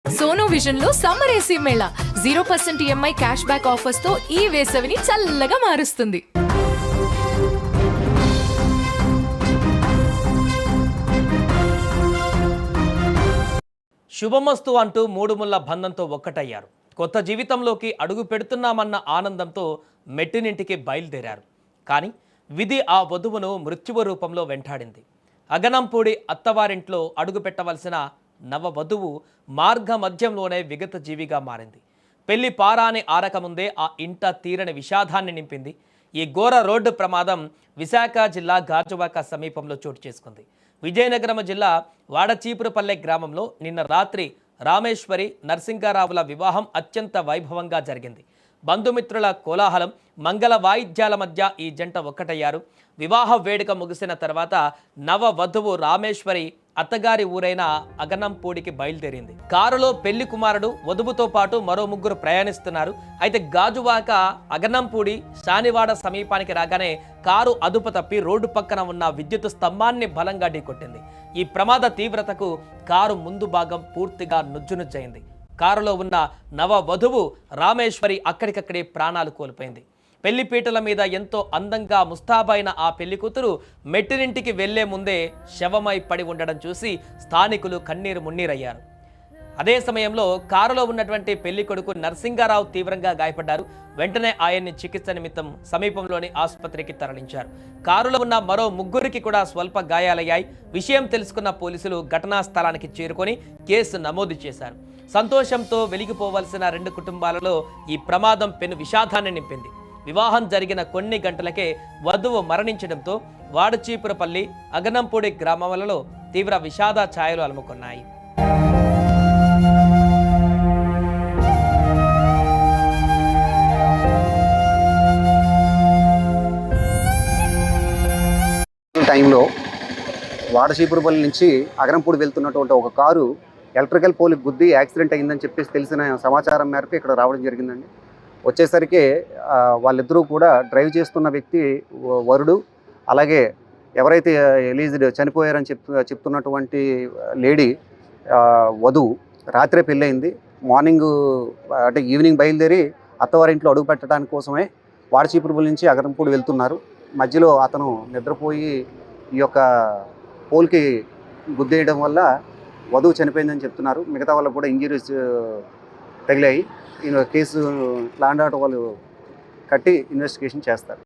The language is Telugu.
సోనో విజన్ లో summer AC Mela 0% EMI cash back offers తో ఈ వేసవిని చల్లగా మారుస్తుంది. శుభమస్తు అంటూ మూడు ముళ్ళ బంధంతో ఒక్కటయ్యారు. కొత్త జీవితంలోకి అడుగు పెడుతున్నామన్న ఆనందంతో మెట్టినింటికి బయలుదేరారు. కానీ విధి ఆ వధువును మృత్యువ రూపంలో వెంటాడింది. అగనంపూడి అత్తవారింట్లో అడుగు పెట్టవలసిన నవ వధువు మార్గ మధ్యంలోనే విగత జీవిగా మారింది. పెళ్లి పారాని ఆరకముందే ఆ ఇంట తీరని విషాదాన్ని నింపింది. ఈ ఘోర రోడ్డు ప్రమాదం విశాఖ జిల్లా గాజువాక సమీపంలో చోటు చేసుకుంది. విజయనగరం జిల్లా వాడచీపురపల్లె గ్రామంలో నిన్న రాత్రి రామేశ్వరి నరసింగారావుల వివాహం అత్యంత వైభవంగా జరిగింది. బంధుమిత్రుల కోలాహలం, మంగళ వాయిద్యాల మధ్య ఈ జంట ఒక్కటయ్యారు. వివాహ వేడుక ముగిసిన తర్వాత నవ వధువు రామేశ్వరి అత్తగారి ఊరైన అగనంపూడికి బయలుదేరింది. కారులో పెళ్లి కుమారుడు, వధువుతో పాటు మరో ముగ్గురు ప్రయాణిస్తున్నారు. అయితే గాజువాక అగనంపూడి శానివాడ సమీపానికి రాగానే కారు అదుపు తప్పి రోడ్డు పక్కన ఉన్న విద్యుత్ స్తంభాన్ని బలంగా ఢీకొట్టింది. ఈ ప్రమాద తీవ్రతకు కారు ముందు భాగం పూర్తిగా నుజ్జునుజ్జైంది. కారులో ఉన్న నవ వధువు రామేశ్వరి అక్కడికక్కడే ప్రాణాలు కోల్పోయింది. పెళ్లిపీటల మీద ఎంతో అందంగా ముస్తాబైన ఆ పెళ్లి కూతురు మెట్టినింటికి వెళ్లే ముందే శవమై పడి ఉండడం చూసి స్థానికులు కన్నీరు మున్నీరయ్యారు. అదే సమయంలో కారులో ఉన్నటువంటి పెళ్లి కొడుకు నరసింగారావు తీవ్రంగా గాయపడ్డారు. వెంటనే ఆయన్ని చికిత్స నిమిత్తం సమీపంలోని ఆసుపత్రికి తరలించారు. కారులో ఉన్న మరో ముగ్గురికి కూడా స్వల్ప గాయాలయ్యాయి. విషయం తెలుసుకున్న పోలీసులు ఘటనా స్థలానికి చేరుకొని కేసు నమోదు చేశారు. సంతోషంతో వెలిగిపోవలసిన రెండు కుటుంబాలలో ఈ ప్రమాదం పెను విషాదాన్ని నింపింది. వివాహం జరిగిన కొన్ని గంటలకే వధువు మరణించడంతో వాడచీపురపల్లి, అగనంపూడి గ్రామాలలో తీవ్ర విషాద ఛాయలు అలుముకున్నాయి. టైంలో వాడచీపురపల్లి నుంచి అగనంపూడి వెళ్తున్నటువంటి ఒక కారు ఎలక్ట్రికల్ పోల్కి గుద్ది యాక్సిడెంట్ అయిందని చెప్పేసి తెలిసిన సమాచారం మేరకు ఇక్కడ రావడం జరిగిందండి. వచ్చేసరికి వాళ్ళిద్దరూ కూడా డ్రైవ్ చేస్తున్న వ్యక్తి వరుడు, అలాగే ఎవరైతే ఎలీజ్డ్ చనిపోయారని చెప్తున్నటువంటి లేడీ వధువు రాత్రే పెళ్ళయింది. మార్నింగ్ అంటే ఈవినింగ్ బయలుదేరి అత్తవారింట్లో అడుగు పెట్టడానికి కోసమే వాడచీపురపల్లి నుంచి అగనంపూడి వెళ్తున్నారు. మధ్యలో అతను నిద్రపోయి ఈ యొక్క పోల్కి గుద్దేయడం వల్ల వధువు చనిపోయిందని చెప్తున్నారు. మిగతా వాళ్ళకు కూడా ఇంజరీస్ తగిలాయి. కేసు ల్యాండ్ ఆర్డర్ వాళ్ళు కట్టి ఇన్వెస్టిగేషన్ చేస్తారు.